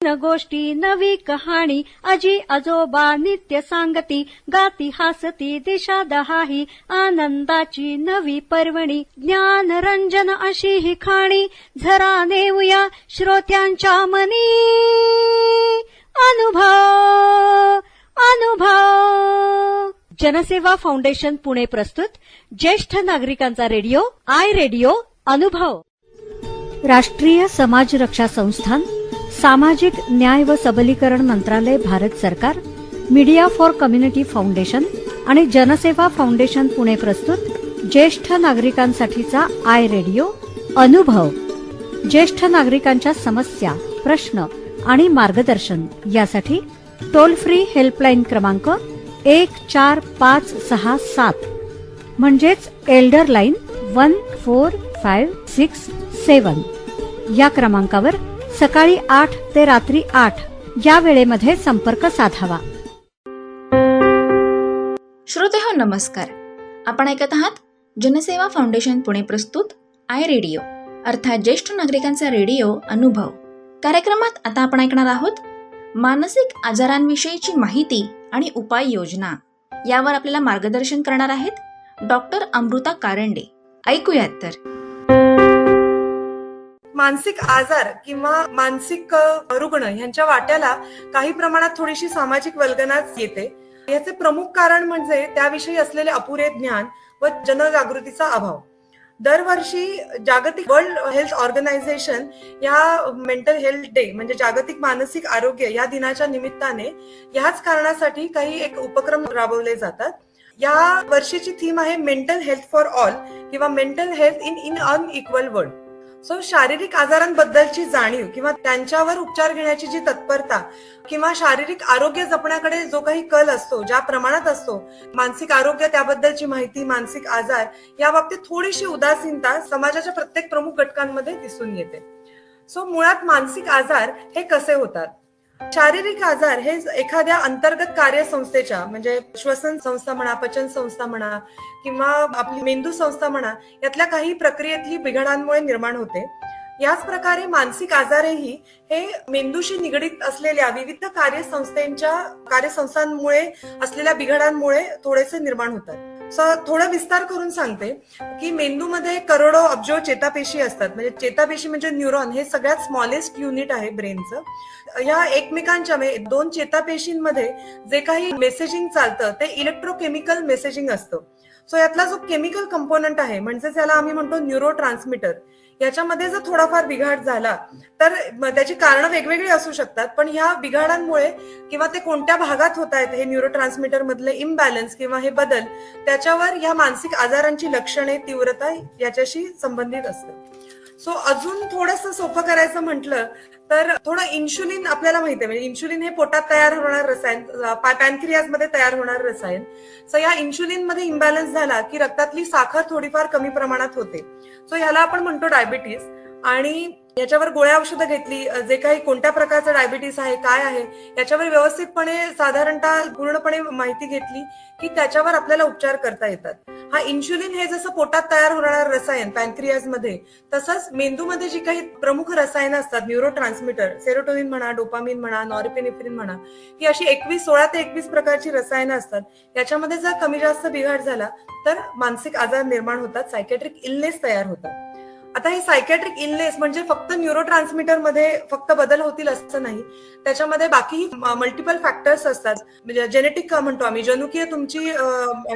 न गोष्टी नवी कहाणी अजी आजोबा नित्य सांगती गाती हासती दिशा दहाही आनंदाची नवी पर्वणी ज्ञान रंजन अशी ही खाणी झरा नेऊया श्रोत्यांच्या मनी अनुभव अनुभव। जनसेवा फाउंडेशन पुणे प्रस्तुत ज्येष्ठ नागरिकांचा रेडिओ आय रेडिओ अनुभव। राष्ट्रीय समाज रक्षा संस्थान, सामाजिक न्याय व सबलीकरण मंत्रालय, भारत सरकार, मीडिया फॉर कम्युनिटी फाउंडेशन आणि जनसेवा फाउंडेशन पुणे प्रस्तुत ज्येष्ठ नागरिकांसाठीचा आय रेडिओ अनुभव। ज्येष्ठ नागरिकांच्या समस्या, प्रश्न आणि मार्गदर्शन यासाठी टोल फ्री हेल्पलाईन क्रमांक 14567 म्हणजेच एल्डर लाईन 14567 या क्रमांकावर सकाळी 8 ते रात्री 8 या वेळेमध्ये संपर्क साधावा। श्रोतेहो नमस्कार, आपण ऐकत आहात जनसेवा फाउंडेशन पुणे प्रस्तुत आय रेडिओ अर्थात ज्येष्ठ नागरिकांचा रेडिओ अनुभव। कार्यक्रमात आता आपण ऐकणार आहोत मानसिक आजारांविषयीची माहिती आणि उपाययोजना। यावर आपल्याला मार्गदर्शन करणार आहेत डॉक्टर अमृता कारंडे। ऐकूयात तर। मानसिक आजार किंवा मानसिक रुग्ण यांच्या वाट्याला काही प्रमाणात थोडीशी सामाजिक वल्गनाच येते। याचे प्रमुख कारण म्हणजे त्याविषयी असलेले अपुरे ज्ञान व जनजागृतीचा अभाव। दरवर्षी जागतिक वर्ल्ड हेल्थ ऑर्गनायझेशन या मेंटल हेल्थ डे म्हणजे जागतिक मानसिक आरोग्य या दिनाच्या निमित्ताने याच कारणासाठी काही एक उपक्रम राबवले जातात। या वर्षीची थीम आहे मेंटल हेल्थ फॉर ऑल किंवा mental health in unequal world. So शारीरिक आजारांबद्दलची जाणीव किंवा त्यांच्यावर उपचार घेण्याची जी तत्परता किंवा शारीरिक आरोग्य जपण्याकडे जो काही कल असतो, ज्या प्रमाणात असतो, मानसिक आरोग्य त्याबद्दलची माहिती, मानसिक आजार या बाबतीत थोडीशी उदासीनता समाजाच्या प्रत्येक प्रमुख घटकांमध्ये दिसून येते। सो मुळात मानसिक आजार हे कसे होतात? शारीरिक आजार हे एखाद्या अंतर्गत कार्यसंस्थेच्या म्हणजे श्वसन संस्था म्हणा, पचन संस्था म्हणा किंवा आपली मेंदू संस्था म्हणा यातल्या काही प्रक्रियेतली बिघाडांमुळे निर्माण होते। याच प्रकारे मानसिक आजारही हे मेंदूशी निगडीत असलेल्या विविध कार्यसंस्थांमुळे असलेल्या बिघाडांमुळे थोडेसे निर्माण होतात। थोडं विस्तार करून सांगते की मेंदूमध्ये करोडो अब्जो चेतापेशी असतात। म्हणजे चेतापेशी म्हणजे न्यूरॉन हे सगळ्यात स्मॉलेस्ट युनिट आहे ब्रेनचं। या एकमेकांच्या दोन चेतापेशींमध्ये जे काही मेसेजिंग चालतं ते इलेक्ट्रोकेमिकल मेसेजिंग असतं। सो यातला जो केमिकल कंपोनंट आहे म्हणजे त्याला आम्ही म्हणतो न्यूरो ट्रान्समीटर, याच्यामध्ये जर थोडाफार बिघाड झाला तर त्याची कारणं वेगवेगळी असू शकतात, पण ह्या बिघाडांमुळे किंवा ते कोणत्या भागात होत आहेत हे न्यूरो ट्रान्समीटर मधले इम्बॅलन्स किंवा हे बदल, त्याच्यावर या मानसिक आजारांची लक्षणे, तीव्रता याच्याशी संबंधित असतं। सो अजून थोडंसं सोपं करायचं म्हटलं तर थोडं इन्शुलिन आपल्याला माहिती आहे, म्हणजे इन्शुलिन हे पोटात तयार होणार रसायन, पॅनक्रियाज मध्ये तयार होणार रसायन। सो या इन्शुलिन मध्ये इम्बॅलन्स झाला की रक्तातली साखर थोडीफार कमी प्रमाणात होते। सो ह्याला आपण म्हणतो डायबिटीस। आणि याच्यावर गोळ्या औषधं घेतली, जे काही कोणत्या प्रकारचं डायबिटीस आहे, काय आहे याच्यावर व्यवस्थितपणे साधारणतः पूर्णपणे माहिती घेतली की त्याच्यावर आपल्याला उपचार करता येतात। हा इन्शुलिन हे जसं पोटात तयार होणार रसायन पॅनक्रियाज मध्ये, तसंच मेंदूमध्ये जी काही प्रमुख रसायनं असतात, न्यूरो ट्रान्समीटर, सेरोटोनिन म्हणा, डोपामिन म्हणा, नॉरपेनेफ्रिन म्हणा, ही अशी 16 ते 21 प्रकारची रसायनं असतात। याच्यामध्ये जर कमी जास्त बिघाड झाला तर मानसिक आजार निर्माण होतात, सायकॅट्रिक इलनेस तयार होतात। आता हे सायकॅट्रिक इलनेस म्हणजे फक्त न्यूरो ट्रान्समीटर मध्ये फक्त बदल होतील असं नाही, त्याच्यामध्ये बाकी मल्टिपल फॅक्टर्स असतात। म्हणजे जेनेटिक म्हणतो आम्ही, जनुकीय तुमची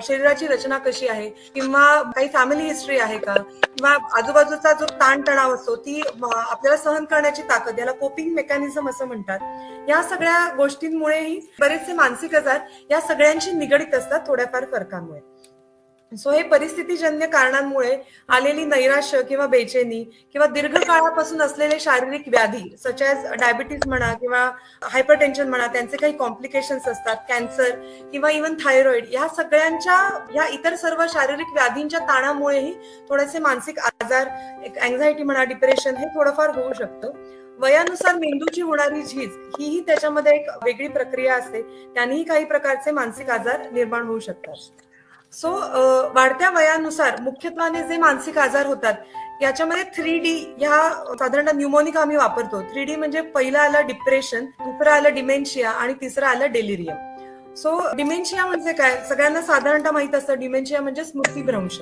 शरीराची रचना कशी आहे किंवा काही फॅमिली हिस्ट्री आहे का, किंवा आजूबाजूचा जो ताणतणाव असतो ती आपल्याला सहन करण्याची ताकद, याला कोपिंग मेकॅनिझम असं म्हणतात। या सगळ्या गोष्टींमुळेही बरेचसे मानसिक आजार या सगळ्यांशी निगडीत असतात थोड्याफार फरकांमुळे। सो हे परिस्थितीजन्य कारणांमुळे आलेली नैराश्य किंवा बेचैनी किंवा दीर्घकाळापासून असलेले शारीरिक व्याधी सच ॲज डायबिटीज म्हणा किंवा हायपरटेन्शन म्हणा, त्यांचे काही कॉम्प्लिकेशन्स असतात, कॅन्सर किंवा इव्हन थायरॉइड, या सगळ्यांच्या या इतर सर्व शारीरिक व्याधींच्या ताणामुळेही थोडेसे मानसिक आजार, अँझायटी म्हणा, डिप्रेशन हे थोडंफार होऊ शकतं। वयानुसार मेंदूची होणारी झीज ही त्याच्यामध्ये एक वेगळी प्रक्रिया असते, त्यांनीही काही प्रकारचे मानसिक आजार निर्माण होऊ शकतात। सो वाढत्या वयानुसार मुख्यत्वाने जे मानसिक आजार होतात याच्यामध्ये 3D ह्या साधारणतः न्यूमोनिक आम्ही वापरतो. 3D म्हणजे पहिलं आलं डिप्रेशन, दुसरं आलं डिमेन्शिया आणि तिसरं आलं डेलिरियम. सो डिमेन्शिया म्हणजे काय, सगळ्यांना साधारणतः माहित असतं डिमेन्शिया म्हणजे स्मृतिभ्रंश.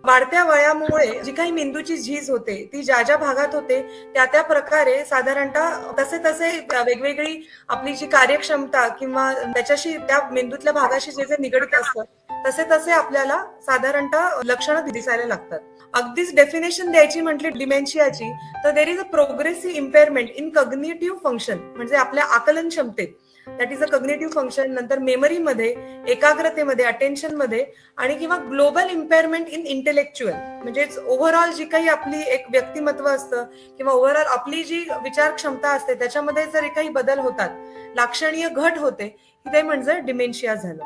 वाढत्या वयामुळे जी काही मेंदूची झीज होते ती ज्या ज्या भागात होते त्या प्रकारे साधारणतः तसे तसे वेगवेगळी आपली जी कार्यक्षमता किंवा त्याच्याशी त्या मेंदूतल्या भागाशी जे जे निगडित असतं तसे तसे आपल्याला साधारणतः लक्षणं दिसायला लागतात. अगदीच डेफिनेशन द्यायची म्हटली डिमेन्शियाची तर there is a progressive impairment in cognitive function, म्हणजे आपल्या आकलन क्षमतेत, that is a cognitive function, नंतर मेमरीमध्ये, एकाग्रतेमध्ये, अटेन्शनमध्ये आणि किंवा ग्लोबल इम्पेअरमेंट इन इंटेलेक्च्युअल, म्हणजे ओव्हरऑल जी काही आपली एक व्यक्तिमत्व असतं किंवा ओव्हरऑल आपली जी विचार क्षमता असते त्याच्यामध्ये जर काही बदल होतात, लाक्षणीय घट होते, ते म्हणजे डिमेन्शिया झालं.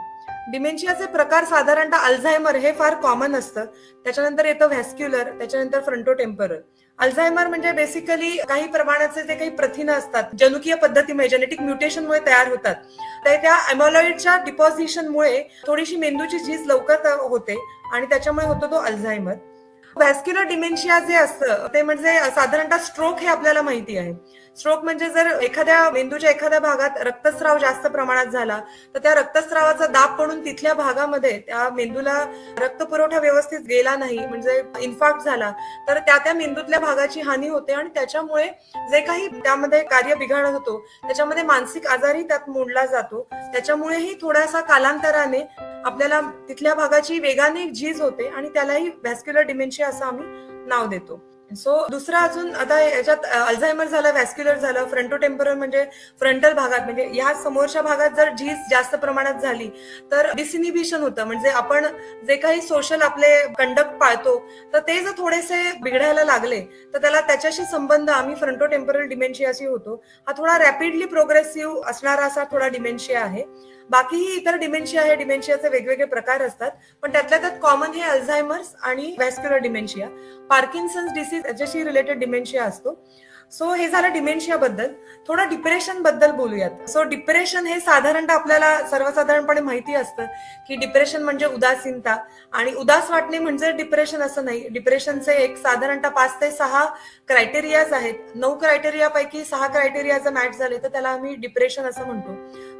डिमेन्शियाचे प्रकार साधारणतः अल्झायमर हे फार कॉमन असतं, त्याच्यानंतर येतं व्हॅस्क्युलर, त्याच्यानंतर फ्रंटोटेम्परल. अल्झायमर म्हणजे बेसिकली काही प्रमाणाचे जे काही प्रथिनं असतात जनुकीय पद्धतीमुळे, जेनेटिक म्युटेशनमुळे तयार होतात, तर त्या अमोलॉइडच्या डिपॉझिशनमुळे थोडीशी मेंदूची झीज लवकर होते आणि त्याच्यामुळे होतो तो अल्झायमर. व्हॅस्क्युलर डिमेन्शिया जे असतं ते म्हणजे साधारणतः स्ट्रोक हे आपल्याला माहिती आहे. स्ट्रोक म्हणजे जर एखाद्या मेंदूच्या एखाद्या भागात रक्तस्राव जास्त प्रमाणात झाला तर त्या रक्तस्रावाचा दाब पडून तिथल्या भागामध्ये त्या मेंदूला रक्तपुरवठा व्यवस्थित गेला नाही, म्हणजे इन्फार्क्ट झाला तर त्या मेंदूतल्या भागाची हानी होते आणि त्याच्यामुळे जे काही त्यामध्ये कार्य बिघाड होतो त्याच्यामध्ये मानसिक आजारही त्यात मोडला जातो. त्याच्यामुळेही थोड्यासा कालांतराने आपल्याला तिथल्या भागाची वेगाने झीज होते आणि त्यालाही व्हॅस्क्युलर डिमेन्शिया असं आम्ही नाव देतो. सो दुसरा अजून आता याच्यात अल्झायमर झालं, व्हॅस्क्युलर झालं, फ्रंटोटेम्परल म्हणजे फ्रंटल भागात, म्हणजे ह्या समोरच्या भागात जर झीज जास्त प्रमाणात झाली तर डिसइनिबिशन होतं, म्हणजे आपण जे काही सोशल आपले कंडक्ट पाळतो तर ते जर थोडेसे बिघडायला लागले तर त्याला त्याच्याशी संबंध आम्ही फ्रंटोटेम्परल डिमेन्शियाशी होतो. हा थोडा रॅपिडली प्रोग्रेसिव्ह असणारा असा थोडा डिमेन्शिया आहे. बाकीही इतर डिमेन्शिया आहे, डिमेन्शियाचे वेगवेगळे प्रकार असतात, पण त्यातल्या त्यात कॉमन हे अल्झायमर्स आणि व्हॅस्क्युलर डिमेन्शिया. पार्किन्सन्स डिसीज याच्याशी रिलेटेड डिमेन्शिया असतो. सो हे झालं डिमेन्शिया बद्दल. थोडं डिप्रेशन बद्दल बोलूयात. सो डिप्रेशन हे साधारणतः आपल्याला सर्वसाधारणपणे माहिती असतं की डिप्रेशन म्हणजे उदासीनता, आणि उदास वाटणे म्हणजे डिप्रेशन असं नाही. डिप्रेशनचे एक साधारणतः 5 ते 6 क्रायटेरियाज आहेत. 9 क्रायटेरियापैकी 6 क्रायटेरिया जर मॅच झाले तर त्याला आम्ही डिप्रेशन असं म्हणतो.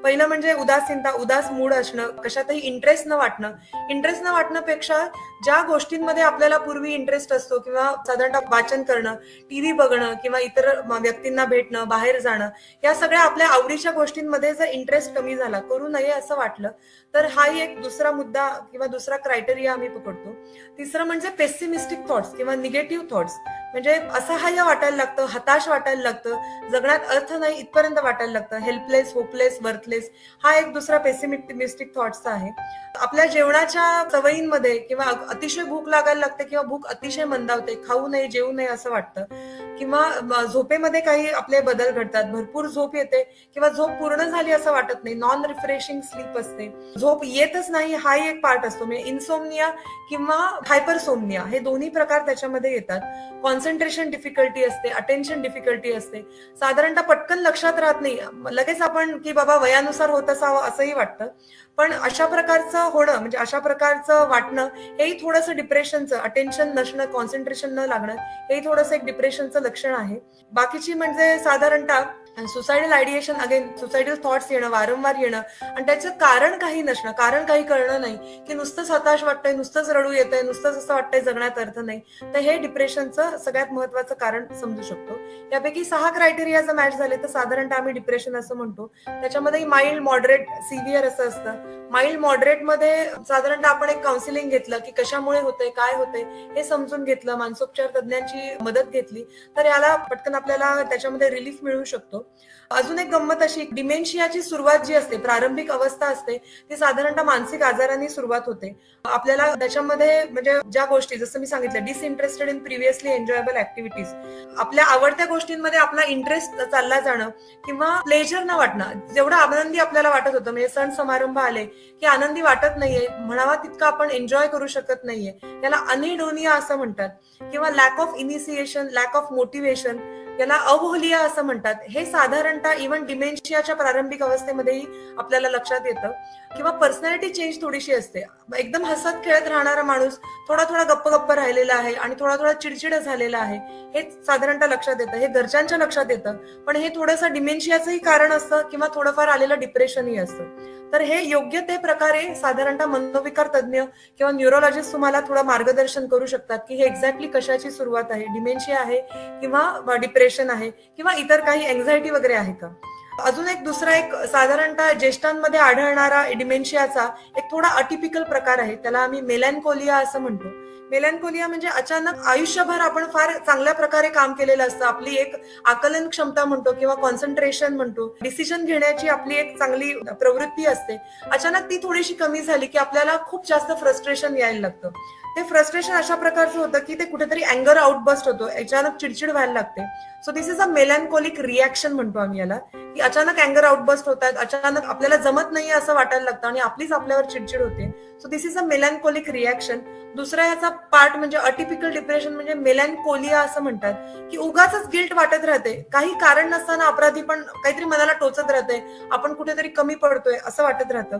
पहिलं म्हणजे उदासीनता, उदास मूड असणं, कशातही इंटरेस्ट न वाटणं. इंटरेस्ट न वाटण्यापेक्षा ज्या गोष्टींमध्ये आपल्याला पूर्वी इंटरेस्ट असतो किंवा साधारणतः वाचन करणं, टीव्ही बघणं किंवा इतर व्यक्तींना भेटणं, बाहेर जाणं, या सगळ्या आपल्या आवडीच्या गोष्टींमध्ये जर इंटरेस्ट कमी झाला, करू नये असं वाटलं तर हाही एक दुसरा मुद्दा किंवा दुसरा क्रायटेरिया आम्ही पकडतो. तिसरं म्हणजे पेसिमिस्टिक थॉट्स किंवा निगेटिव्ह थॉट्स, म्हणजे असहाय्य वाटायला लागतं, हताश वाटायला लागतं, जगण्यात अर्थ नाही इथपर्यंत वाटायला लागतं, हेल्पलेस, होपलेस, वर्थलेस, हा एक दुसरा पेसिमिस्टिक थॉट्सचा आहे. आपल्या जेवणाच्या सवयींमध्ये किंवा अतिशय भूक लागायला लागते किंवा भूक अतिशय मंदावते, खाऊ नये, जेवू नये असं वाटतं, किंवा झोपेमध्ये काही आपले बदल घडतात, भरपूर झोप येते किंवा झोप पूर्ण झाली असं वाटत नाही, नॉन रिफ्रेशिंग स्लीप असते, झोप येतच नाही, हाही एक पार्ट असतो. म्हणजे इन्सोमनिया किंवा हायपरसोमनिया हे दोन्ही प्रकार त्याच्यामध्ये येतात. कॉन्सन्ट्रेशन डिफिकल्टी असते, अटेन्शन डिफिकल्टी असते, साधारणतः पटकन लक्षात राहत नाही, लगेच आपण की बाबा वयानुसार होत असावं असंही वाटतं. पण अशा प्रकारचं होणं, म्हणजे अशा प्रकारचं वाटणं हेही थोडंसं डिप्रेशनचं, अटेन्शन नसणं, कॉन्सन्ट्रेशन न लागणं हेही थोडंसं एक डिप्रेशनचं लक्षण आहे. बाकीची म्हणजे साधारणतः सुसायडल आयडिएशन, अगेन सुसायडल थॉट्स येणं, वारंवार येणं आणि त्याचं कारण काही नसणं, कारण काही कळणं नाही, की नुसतंच हताश वाटतंय, नुसतंच रडू येतंय, नुसतंच असं वाटतंय जगण्यात अर्थ नाही, तर हे डिप्रेशनचं सगळ्यात महत्वाचं कारण समजू शकतो. यापैकी 6 क्रायटेरिया जर मॅच झाले तर साधारणतः आम्ही डिप्रेशन असं म्हणतो. त्याच्यामध्ये माइल्ड, मॉडरेट, सिव्हिअर असं असतं. माइल्ड मॉडरेट मध्ये साधारणतः आपण एक काउन्सिलिंग घेतलं की कशामुळे होतंय, काय होतंय हे समजून घेतलं, मानसोपचार तज्ञांची मदत घेतली तर याला पटकन आपल्याला त्याच्यामध्ये रिलीफ मिळू शकतो. अजून एक गंमत अशी, डिमेन्शियाची सुरुवात जी असते, प्रारंभिक अवस्था असते, ती साधारणतः मानसिक आजारांनी सुरुवात होते. आपल्याला त्याच्यामध्ये म्हणजे ज्या गोष्टी, जसं मी सांगितलं, disinterested in previously enjoyable activities, आपल्या आवडत्या गोष्टींमध्ये आपला इंटरेस्ट चालला जाणं किंवा प्लेजर न वाटणं, जेवढं आनंदी आपल्याला वाटत होतं, म्हणजे सण समारंभ आले की आनंदी वाटत नाहीये, म्हणावा तितकं आपण एन्जॉय करू शकत नाहीये, याला अनिडोनिया असं म्हणतात. किंवा lack of initiation, lack of motivation, याला अवहोलिया असं म्हणतात. हे साधारणतः इव्हन डिमेन्शियाच्या प्रारंभिक अवस्थेमध्येही आपल्याला लक्षात येतं. किंवा पर्सनॅलिटी चेंज थोडीशी असते. एकदम हसत खेळत राहणारा माणूस थोडा थोडा गप्प राहिलेला आहे आणि थोडा थोडा चिडचिड झालेला आहे, हे साधारणतः लक्षात येतं. हे घरच्यांच्या लक्षात येतं, पण हे थोडंसं डिमेन्शियाचंही कारण असतं किंवा थोडंफार आलेलं डिप्रेशनही असतं. तर हे योग्य ते प्रकारे साधारणतः मनोविकार तज्ज्ञ किंवा न्यूरोलॉजिस्ट तुम्हाला थोडं मार्गदर्शन करू शकतात की हे एक्झॅक्टली कशाची सुरुवात आहे, डिमेन्शिया आहे किंवा डिप्रेशन आहे किंवा इतर काही एन्झायटी वगैरे आहे का. अजून दुसरा साधारणतः ज्येष्ठांमध्ये आढळणारा डिमेन्शियाचा एक थोडा अटिपिकल प्रकार आहे, त्याला आम्ही मेलॅन्कोलिया असं म्हणतो. मेलॅन्कोलिया म्हणजे अचानक आयुष्यभर आपण फार चांगल्या प्रकारे काम केलेलं असतं, आपली एक आकलन क्षमता म्हणतो किंवा कॉन्सन्ट्रेशन म्हणतो, डिसिजन घेण्याची आपली एक चांगली प्रवृत्ती असते, अचानक ती थोडीशी कमी झाली की आपल्याला खूप जास्त फ्रस्ट्रेशन यायला लागतं. ते फ्रस्ट्रेशन अशा प्रकारचं होतं की ते कुठेतरी अँगर आउटबस्ट होतो, अचानक चिडचिड व्हायला लागते. So this is a melancholic reaction म्हणतो आम्ही याला, की अचानक अँगर आउटबस्ट होतात, अचानक आपल्याला जमत नाही असं वाटायला लागतं आणि आपलीच आपल्यावर चिडचिड होते. So this is a melancholic reaction. दुसरा याचा पार्ट म्हणजे अटिपिकल डिप्रेशन म्हणजे मेलॅन्कोलिया असं म्हणतात, की उगाच गिल्ट वाटत राहते, काही कारण नसताना अपराधी पण काहीतरी मनाला टोचत राहते, आपण कुठेतरी कमी पडतोय असं वाटत राहतं.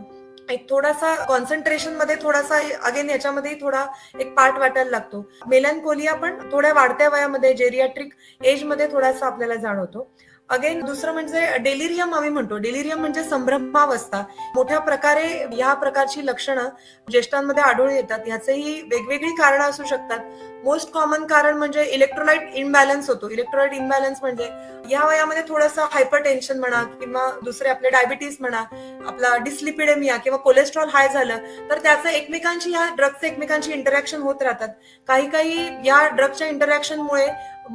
एक थोडासा कॉन्सन्ट्रेशन मध्ये थोडासा अगेन याच्यामध्ये थोडा एक पार्ट वाटायला लागतो. मेलॅन्कोलिया पण थोड्या वाढत्या वयामध्ये जेरियाट्रिक एज मध्ये थोडासा आपल्याला जाणवतो. अगेन दुसरं म्हणजे डेलिरियम आम्ही म्हणतो. डेलिरियम म्हणजे संभ्रमावस्था. मोठ्या प्रकारे या प्रकारची लक्षणं ज्येष्ठांमध्ये आढळून येतात. ह्याचेही वेगवेगळी कारणं असू शकतात. मोस्ट कॉमन कारण म्हणजे इलेक्ट्रोलाइट इम्बॅलन्स होतो. इलेक्ट्रोलाइट इम्बॅलन्स म्हणजे या वयामध्ये थोडंसं हायपर टेन्शन म्हणा किंवा दुसरे आपले डायबिटीस म्हणा, आपला डिस्लिपिडेमिया किंवा कोलेस्ट्रॉल हाय झालं तर त्याचं एकमेकांशी, या ड्रगचं एकमेकांशी इंटरॅक्शन होत राहतात. काही या ड्रगच्या इंटरॅक्शनमुळे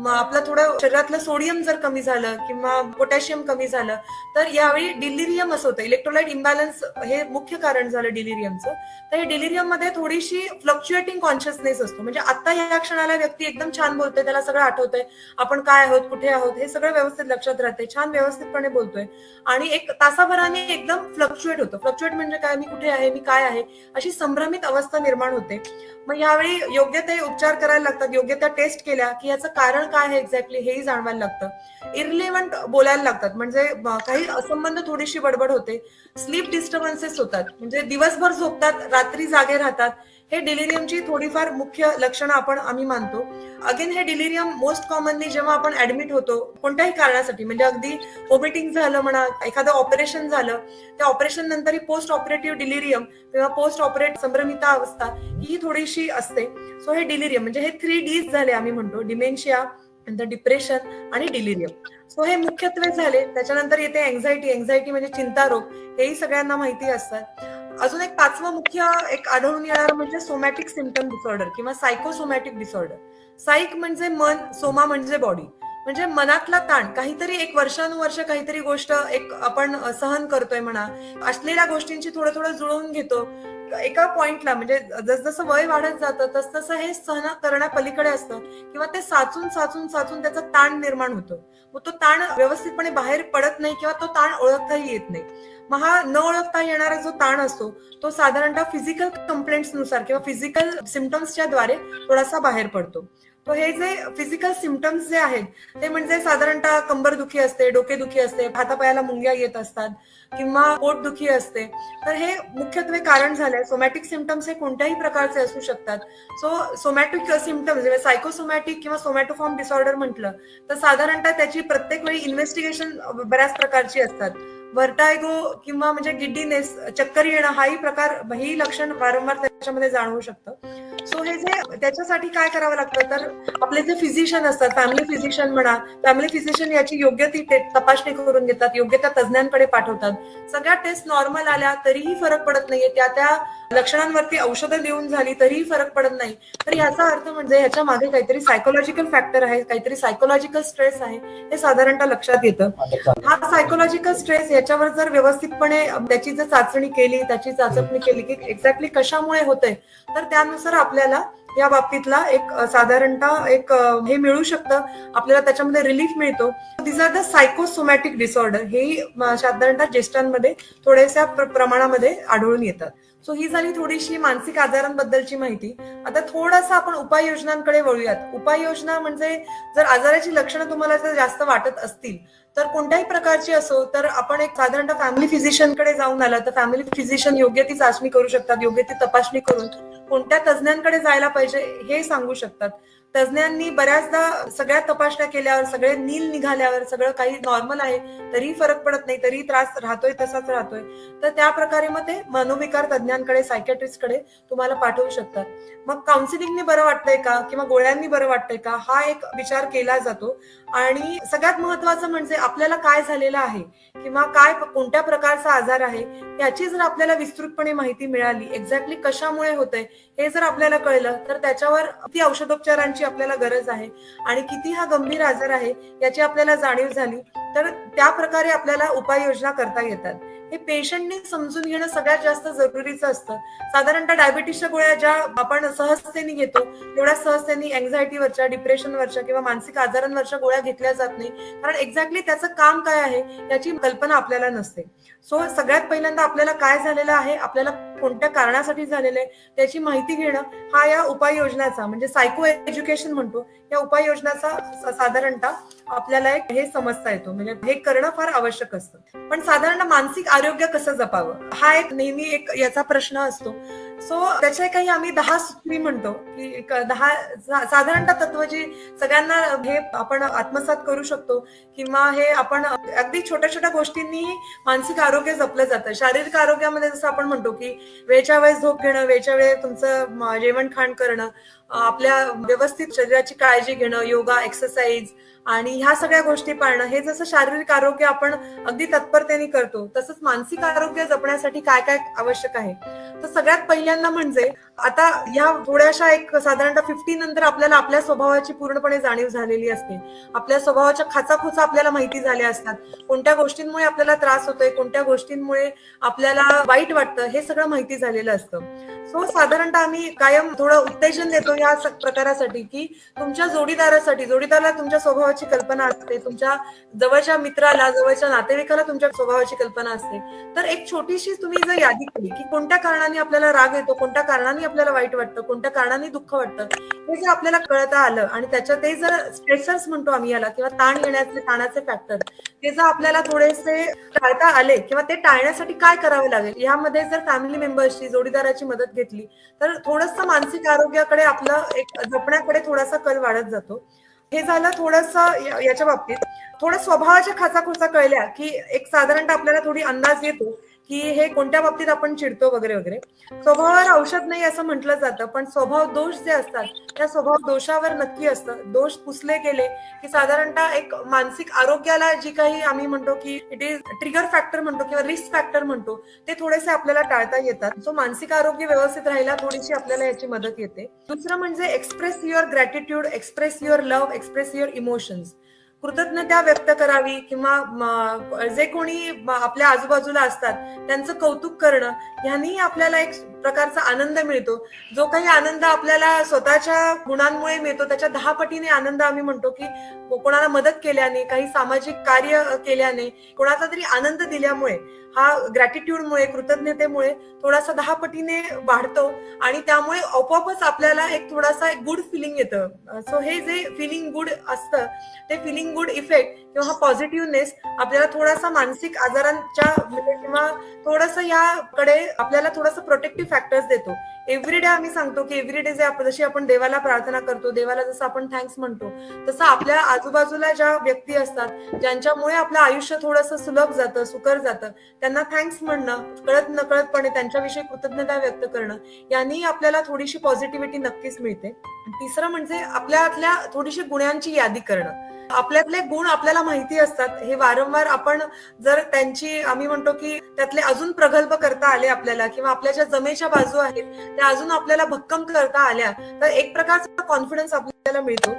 आपलं थोडं शरीरातलं सोडियम जर कमी झालं किंवा पोटॅशियम कमी झालं तर यावेळी डिलिरियम असं होतं. इलेक्ट्रोलाइट इम्बॅलन्स हे मुख्य कारण झालं डिलिरियमचं. तर हे डिलिरियम मध्ये थोडीशी फ्लक्च्युएटिंग कॉन्शियसनेस असतो. म्हणजे आता या क्षणाला व्यक्ती एकदम छान बोलतोय, त्याला सगळं आठवतंय, आपण काय आहोत, कुठे आहोत हे सगळं व्यवस्थित लक्षात राहते, छान व्यवस्थितपणे बोलतोय आणि एक तासाभराने एकदम फ्लक्च्युएट होतं. फ्लक्च्युएट म्हणजे काय, मी कुठे आहे, मी काय आहे, अशी संभ्रमित अवस्था निर्माण होते. मग यावेळी योग्य ते उपचार करायला लागतात. योग्य त्या टेस्ट केल्या की याचं कारण काय आहे एक्झॅक्टली हेही जाणवायला लागतं. इररिलेव्हंट बोलायला लागतात, म्हणजे काही असंबंध थोडीशी बडबड होते. स्लीप डिस्टर्बन्सेस होतात, म्हणजे दिवसभर झोपतात, रात्री जागे राहतात. हे डिलिरियमची थोडीफार मुख्य लक्षणं आम्ही मानतो. अगेन हे डिलिरियम मोस्ट कॉमनली जेव्हा आपण ऍडमिट होतो कोणत्याही कारणासाठी, म्हणजे अगदी व्हॉमिटिंग झालं म्हणा, एखादं ऑपरेशन झालं, त्या ऑपरेशन नंतर पोस्ट ऑपरेटिव्ह डिलिरियम किंवा पोस्ट ऑपरेट संभ्रमिता अवस्था ही थोडीशी असते. सो हे डिलिरियम म्हणजे हे 3 Ds झाले आम्ही म्हणतो, डिमेन्शिया, डिप्रेशन आणि डिलिरियम. सो हे मुख्यत्वे झाले. त्याच्यानंतर येते एन्झायटी म्हणजे चिंतारोग, हेही सगळ्यांना माहिती असतात. अजून एक पाचवं मुख्य आढळून येणार म्हणजे सोमॅटिक सिम्पटम डिसऑर्डर किंवा सायकोसोमॅटिक डिसऑर्डर. साईक म्हणजे मन, सोमा म्हणजे बॉडी, म्हणजे मनातला ताण, काहीतरी वर्षानुवर्ष काहीतरी गोष्ट आपण सहन करतोय म्हणा, असलेल्या गोष्टींची थोडं जुळवून घेतो एका पॉइंटला, म्हणजे जसजसं वय वाढत जातं तसतसं हे सहन करण्यापलीकडे असतं किंवा ते साचून त्याचा ताण निर्माण होतो. मग तो ताण व्यवस्थितपणे बाहेर पडत नाही किंवा तो ताण ओळखताही येत नाही. मग हा न ओळखता येणारा जो ताण असतो तो साधारणतः फिजिकल कंप्लेंट्स नुसार किंवा फिजिकल सिम्पटम्सच्या द्वारे थोडासा बाहेर पडतो. तो हे जे फिजिकल सिम्पटम्स जे आहेत ते म्हणजे साधारणतः कंबरदुखी असते, डोकेदुखी असते, हातापायाला मुंग्या येत असतात किंवा पोटदुखी असते. तर हे मुख्यत्वे कारण झालंय. सोमॅटिक सिम्पटम्स हे कोणत्याही प्रकारचे असू शकतात. सो सोमॅटिक सिम्पटम्स म्हणजे सायकोसोमॅटिक किंवा सोमॅटोफॉर्म डिसऑर्डर म्हटलं तर साधारणतः त्याची प्रत्येक वेळी इन्व्हेस्टिगेशन बऱ्याच प्रकारची असतात. व्हर्टायगो किंवा म्हणजे गिड्डीनेस, चक्कर येणं, ही लक्षण वारंवार त्याच्यामध्ये जाणवू शकतं. सो हे जे त्याच्यासाठी काय करावं लागतं तर आपले जे फिजिशियन असतात, फॅमिली फिजिशियन म्हणा, फॅमिली फिजिशियन याची योग्य ती तपासणी करून घेतात, योग्य त्या तज्ज्ञांकडे पाठवतात. सगळ्या टेस्ट नॉर्मल आल्या तरीही फरक पडत नाहीये, त्या लक्षणांवरती औषधं लिहून झाली तरीही फरक पडत नाही, तर याचा अर्थ म्हणजे ह्याच्या मागे काहीतरी सायकोलॉजिकल फॅक्टर आहे, काहीतरी सायकोलॉजिकल स्ट्रेस आहे, हे साधारणतः लक्षात येतं. हा सायकोलॉजिकल स्ट्रेस याच्यावर जर व्यवस्थितपणे त्याची जर चाचणी केली की एक्झॅक्टली कशामुळे होतंय तर त्यानुसार आपल्याला या बाबतीतला एक साधारणतः एक हे मिळू शकतं, आपल्याला त्याच्यामध्ये रिलीफ मिळतो. दिस आर द सायकोसोमॅटिक डिसऑर्डर. हे साधारणतः ज्येष्ठांमध्ये थोड्याशा प्रमाणामध्ये आढळून येतात. सो ही झाली थोडीशी मानसिक आजारांबद्दलची माहिती. आता थोडंसं आपण उपाययोजनांकडे वळूयात. उपाययोजना म्हणजे जर आजाराची लक्षणं तुम्हाला जर जास्त वाटत असतील तर कोणत्याही प्रकारची असो तर आपण एक साधारणतः फॅमिली फिजिशियनकडे जाऊन आला तर फॅमिली फिजिशियन योग्य ती चाचणी करू शकतात, योग्य ती तपासणी करून कोणत्या तज्ज्ञांकडे जायला पाहिजे हे सांगू शकतात. तज्ज्ञांनी बऱ्याचदा सगळ्या तपासण्या केल्यावर सगळे नील निघाल्यावर सगळं काही नॉर्मल आहे तरी फरक पडत नाही, तरी त्रास राहतोय तसाच राहतोय, तर त्या प्रकारे मग ते मनोविकार तज्ज्ञांकडे सायकॅट्रिस्टकडे तुम्हाला पाठवू शकतात. मग काउन्सिलिंगने बरं वाटतंय का किंवा गोळ्यांनी बरं वाटतंय का हा एक विचार केला जातो. आणि सगळ्यात महत्वाचं म्हणजे आपल्याला काय झालेलं आहे किंवा काय कोणत्या प्रकारचा आजार आहे याची जर आपल्याला विस्तृतपणे माहिती मिळाली, एक्झॅक्टली कशामुळे होतंय हे जर आपल्याला कळलं तर त्याच्यावर किती औषधोपचारांची आपल्याला गरज आहे आणि किती हा गंभीर आजार आहे याची आपल्याला जाणीव झाली तर त्या प्रकारे आपल्याला उपाययोजना करता येतात. हे पेशंटने समजून घेणं सगळ्यात जास्त जरुरीचं असतं. साधारणतः डायबिटीसच्या गोळ्या ज्या आपण सहजतेने घेतो तेवढ्या सहजतेने अँझायटीवरच्या, डिप्रेशनवरच्या किंवा मानसिक आजारांवरच्या गोळ्या घेतल्या जात नाही, कारण एक्झॅक्टली त्याचं काम काय आहे याची कल्पना आपल्याला नसते. सो सगळ्यात पहिल्यांदा आपल्याला काय झालेलं आहे, आपल्याला कोणत्या कारणासाठी झालेलं आहे त्याची माहिती घेणं हा या उपाययोजनाचा म्हणजे सायको एज्युकेशन म्हणतो या उपाययोजनाचा साधारणतः आपल्याला एक हे समजता येतो. म्हणजे हे करणं फार आवश्यक असतं. पण साधारण मानसिक आरोग्य कसं जपावं हा एक नेहमी एक याचा प्रश्न असतो. सो त्याचे काही आम्ही 10 सूत्री म्हणतो की 10 साधारणतः तत्व जी सगळ्यांना हे आपण आत्मसात करू शकतो किंवा हे आपण अगदी छोट्या छोट्या गोष्टींनी मानसिक आरोग्य जपलं जातं. शारीरिक आरोग्यामध्ये जसं आपण म्हणतो की वेळच्या वेळेस झोप घेणं, वेळच्या वेळेस तुमचं जेवण खाण करणं, आपल्या व्यवस्थित शरीराची काळजी घेणं, योगा, एक्सरसाइज आणि ह्या सगळ्या गोष्टी पाळणं, हे जसं शारीरिक आरोग्य आपण अगदी तत्परतेने करतो तसंच मानसिक आरोग्य जपण्यासाठी काय काय आवश्यक आहे. तर सगळ्यात पहिल्यांदा म्हणजे आता ह्या थोड्याशा एक साधारणतः 50 नंतर आपल्याला आपल्या स्वभावाची पूर्णपणे जाणीव झालेली असते. आपल्या स्वभावाच्या खाचाखोचा आपल्याला माहिती झाल्या असतात. कोणत्या गोष्टींमुळे आपल्याला त्रास होतोय, कोणत्या गोष्टींमुळे आपल्याला वाईट वाटतं हे सगळं माहिती झालेलं असतं. सो साधारणतः आम्ही कायम थोडं उत्तेजन देतो या प्रकारासाठी की तुमच्या जोडीदाराला तुमच्या स्वभावाची कल्पना असते, तुमच्या जवळच्या मित्राला, जवळच्या नातेवाईकाला तुमच्या स्वभावाची कल्पना असते. तर एक छोटीशी तुम्ही जर यादी केली की कोणत्या कारणाने आपल्याला राग येतो, कोणत्या कारणाने आपल्याला वाईट वाटतं, कोणत्या कारणाने दुःख वाटतं, हे जर आपल्याला कळता आलं आणि त्याच्यात ते जर स्ट्रेसर्स म्हणतो आम्ही याला किंवा ताण येण्याचे ताणाचे फॅक्टर ते जर आपल्याला थोडेसे टाळता आले किंवा ते टाळण्यासाठी काय करावं लागेल यामध्ये जर फॅमिली मेंबर्सची, जोडीदाराची मदत घेतली तर थोडंसं मानसिक आरोग्याकडे आपलं एक जपण्याकडे थोडासा कल वाढत जातो. हे झालं थोडंसं याच्या बाबतीत. थोडं स्वभावाच्या खाचाखोचा कळल्या की एक साधारणतः आपल्याला थोडी अंदाज येतो की हे कोणत्या बाबतीत आपण चिडतो वगैरे वगैरे. स्वभावावर औषध नाही असं म्हटलं जातं, पण स्वभाव दोष जे असतात त्या स्वभाव दोषावर नक्की असतं. दोष पुसले गेले की साधारणतः एक मानसिक आरोग्याला जी काही आम्ही म्हणतो की इट इज ट्रिगर फॅक्टर म्हणतो किंवा रिस्क फॅक्टर म्हणतो ते थोडेसे आपल्याला टाळता येतात. सो मानसिक आरोग्य व्यवस्थित राहायला थोडीशी आपल्याला याची मदत येते. दुसरं म्हणजे express your gratitude, express your love, express your emotions. कृतज्ञता व्यक्त करावी किंवा जे कोणी आपल्या आजूबाजूला असतात त्यांचं कौतुक करणं ह्यानी आपल्याला एक प्रकारचा आनंद मिळतो. जो काही आनंद आपल्याला स्वतःच्या गुणांमुळे मिळतो त्याच्या 10 पटीने आनंद आम्ही म्हणतो की कोणाला मदत केल्याने, काही सामाजिक कार्य केल्याने, कोणाचा तरी आनंद दिल्यामुळे हा ग्रॅटिट्यूडमुळे, कृतज्ञतेमुळे थोडासा 10 पटीने वाढतो आणि त्यामुळे आपोआपच आपल्याला एक थोडासा एक गुड फिलिंग येतं. सो हे जे फिलिंग गुड असतं ते फिलिंग गुड इफेक्ट किंवा हा पॉझिटिव्हनेस आपल्याला थोडासा मानसिक आजारांच्या किंवा थोडंसं याकडे आपल्याला थोडंसं प्रोटेक्टिव्ह फॅक्टर्स देतो. एव्हरीडे आम्ही सांगतो की एव्हरीडे जशी आपण देवाला प्रार्थना करतो, देवाला जसं आपण थँक्स म्हणतो, तसं आपल्या आजूबाजूला ज्या व्यक्ती असतात ज्यांच्यामुळे आपलं आयुष्य थोडंसं सुलभ जातं, सुकर जातं, त्यांना थँक्स म्हणणं, कळत नकळतपणे त्यांच्याविषयी कृतज्ञता व्यक्त करणं यांनी आपल्याला थोडीशी पॉझिटिव्हिटी नक्कीच मिळते. तिसरं म्हणजे आपल्यातल्या थोडीशी गुणांची यादी करणं. आपल्या आपल्यातले गुण आपल्याला माहिती असतात, हे वारंवार आपण जर त्यांची आम्ही म्हणतो की त्यातले अजून प्रगल्भ करता आले आपल्याला, किंवा आपल्या ज्या जमेच्या बाजू आहेत त्या अजून आपल्याला भक्कम करता आल्या, तर एक प्रकारचा कॉन्फिडन्स आपल्याला मिळतो.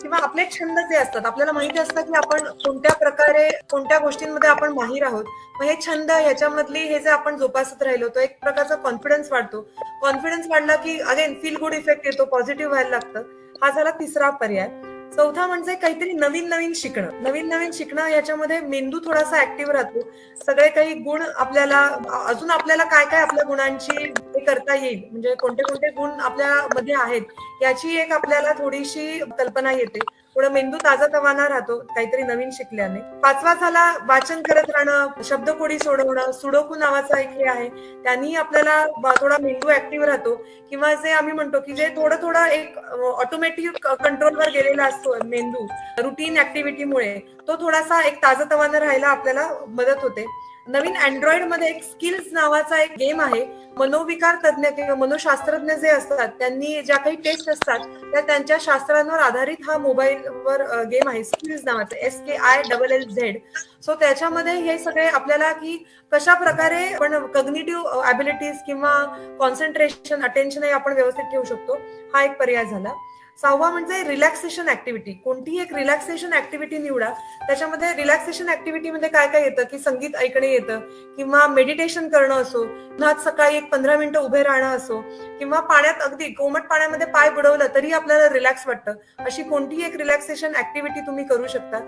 किंवा आपले छंद जे असतात, आपल्याला माहिती असतं की आपण कोणत्या प्रकारे कोणत्या गोष्टींमध्ये आपण माहीर आहोत. मग हे छंद, ह्याच्यामधली हे जे आपण जोपासत राहिलो, तो एक प्रकारचा कॉन्फिडन्स वाढतो. कॉन्फिडन्स वाढला की अगेन फील गुड इफेक्ट येतो, पॉझिटिव्ह व्हायला लागतं. हा झाला तिसरा पर्याय. चौथा म्हणजे काहीतरी नवीन नवीन शिकणं. नवीन नवीन शिकणं याच्यामध्ये मेंदू थोडासा ऍक्टिव्ह राहतो. सगळे काही गुण आपल्याला अजून आपल्याला काय काय आपल्या गुणांची हे करता येईल, म्हणजे कोणते कोणते गुण आपल्यामध्ये आहेत याची एक आपल्याला थोडीशी कल्पना येते. थोडं मेंदू ताजातवाना राहतो काहीतरी नवीन शिकल्याने. पाचवा झाला वाचन करत राहणं, शब्दकोडी सोडवणं. सुडोकू नावाचा एक हे आहे, त्यांनी आपल्याला थोडा मेंदू ऍक्टिव्ह राहतो. किंवा जे आम्ही म्हणतो की जे थोडं थोडं एक ऑटोमॅटिक कंट्रोलवर गेलेला असतो मेंदू रुटीन ऍक्टिव्हिटीमुळे, तो थोडासा एक ताजतवाना राहायला आपल्याला मदत होते. नवीन अँड्रॉइड मध्ये एक स्किल्स नावाचा एक गेम आहे. मनोविकार तज्ञ किंवा मनोशास्त्रज्ञ जे असतात त्यांनी ज्या काही टेस्ट असतात त्या त्यांच्या शास्त्रांवर आधारित हा मोबाईलवर गेम आहे, स्किल्स नावाचा, SKILLZ. सो त्याच्यामध्ये हे सगळे आपल्याला की कशा प्रकारे आपण कॉग्निटिव्ह ॲबिलिटीज किंवा कॉन्सन्ट्रेशन, अटेन्शन हे आपण व्यवस्थित ठेवू शकतो, हा एक पर्याय झाला. सहावा म्हणजे रिलॅक्सेशन ऍक्टिव्हिटी. कोणतीही एक रिलॅक्सेशन ऍक्टिव्हिटी निवडा. त्याच्यामध्ये रिलॅक्सेशन ऍक्टिव्हिटीमध्ये काय काय येतं की संगीत ऐकणे येतं, किंवा मेडिटेशन करणं असो, उन्हात सकाळी एक 15 मिनिटं उभे राहणं असो, किंवा पाण्यात अगदी कोमट पाण्यामध्ये पाय बुडवलं तरी आपल्याला रिलॅक्स वाटतं. अशी कोणतीही एक रिलॅक्सेशन ऍक्टिव्हिटी तुम्ही करू शकता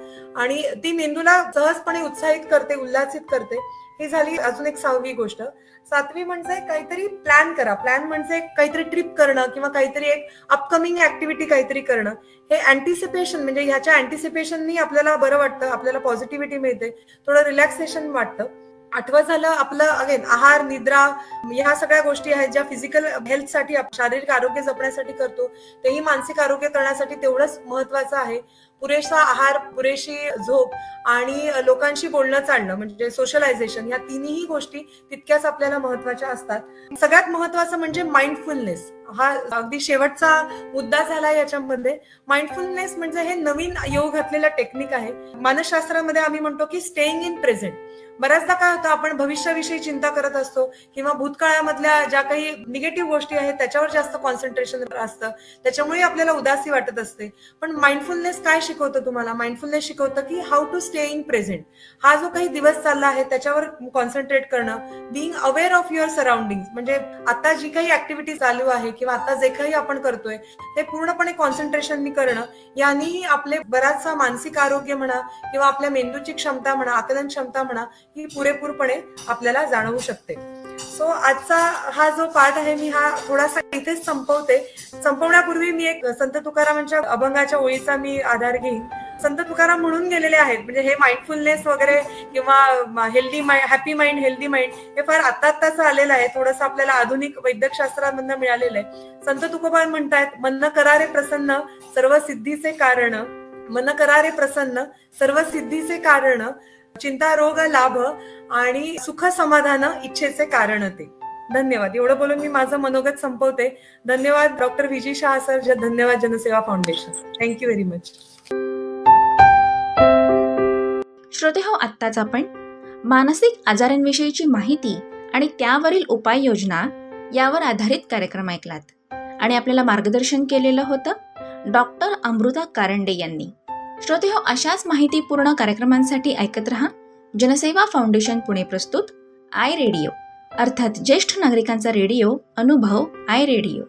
आणि ती मेंदूला सहजपणे उत्साहित करते, उल्हासित करते. ही झाली अजून एक सहावी गोष्ट. सातवी म्हणजे काहीतरी प्लॅन करा. प्लॅन म्हणजे काहीतरी ट्रिप करणं किंवा काहीतरी एक अपकमिंग ऍक्टिव्हिटी काहीतरी करणं. हे अँटिसिपेशन, म्हणजे ह्याच्या अँटिसिपेशननी आपल्याला बरं वाटतं, आपल्याला पॉझिटिव्हिटी मिळते, थोडं रिलॅक्सेशन वाटतं. आठवं झालं आपलं अगेन आहार, निद्रा, ह्या सगळ्या गोष्टी आहेत ज्या फिजिकल हेल्थसाठी, शारीरिक आरोग्य जपण्यासाठी करतो, तेही मानसिक आरोग्य करण्यासाठी तेवढंच महत्वाचं आहे. पुरेसा आहार, पुरेशी झोप आणि लोकांशी बोलणं चालणं म्हणजे सोशलायझेशन, या तिन्ही गोष्टी तितक्याच आपल्याला महत्वाच्या असतात. सगळ्यात महत्वाचं म्हणजे माइंडफुलनेस. हा अगदी शेवटचा मुद्दा झाला याच्यामध्ये. माइंडफुलनेस म्हणजे हे नवीन योग घातलेलं टेक्निक आहे. मानसशास्त्रामध्ये आम्ही म्हणतो की स्टेईंग इन प्रेझेंट. बऱ्याचदा काय होतं, आपण भविष्याविषयी चिंता करत असतो किंवा भूतकाळामधल्या ज्या काही निगेटिव्ह गोष्टी आहेत त्याच्यावर जास्त कॉन्सन्ट्रेशन असतं, त्याच्यामुळे आपल्याला उदासी वाटत असते. पण माइंडफुलनेस काय शिकवतं तुम्हाला? माइंडफुलनेस शिकवतं की how to stay in present. हा जो काही दिवस चालला आहे त्याच्यावर कॉन्सन्ट्रेट करणं, being aware of your surrounding, म्हणजे आता जी काही ऍक्टिव्हिटी चालू आहे किंवा आता जे काही आपण करतोय ते पूर्णपणे कॉन्सन्ट्रेशननी करणं, यांनी आपले बराचसा मानसिक आरोग्य म्हणा किंवा आपल्या मेंदूची क्षमता म्हणा, आकलन क्षमता म्हणा, ही पुरेपूरपणे आपल्याला जाणवू शकते. सो आजचा हा जो पाठ आहे मी हा थोडासा इथेच संपवते. संपवण्यापूर्वी मी एक संत तुकारामांच्या अभंगाच्या ओळीचा मी आधार घेईन. संत तुकाराम म्हणून गेलेले आहेत, म्हणजे हे माइंडफुलनेस वगैरे किंवा healthy mind, happy mind, healthy mind हे फार आत्ताच आलेलं आहे, थोडंसं आपल्याला आधुनिक वैद्यकशास्त्रामधनं मिळालेलं आहे. संत तुकोबा म्हणतायत, मन करारे प्रसन्न सर्व सिद्धीचे कारण, मन करारे प्रसन्न सर्व सिद्धीचे कारण, चिंता रोग लाभ आणि सुख समाधान इच्छेचे कारण ते. धन्यवाद. एवढं बोलून मी माझं मनोगत संपवते. धन्यवाद डॉक्टर विजी शाह सर. धन्यवाद जनसेवा फाउंडेशन. Thank you very much. श्रोते हो, आत्ताच आपण मानसिक आजारांविषयीची माहिती आणि त्यावरील उपाययोजना यावर आधारित कार्यक्रम ऐकलात आणि आपल्याला मार्गदर्शन केलेलं होतं डॉक्टर अमृता कारंडे यांनी. श्रोते हो, अशाच माहितीपूर्ण कार्यक्रमांसाठी ऐकत रहा जनसेवा फाउंडेशन पुणे प्रस्तुत आय रेडिओ, अर्थात ज्येष्ठ नागरिकांचा रेडिओ अनुभव, आय रेडिओ.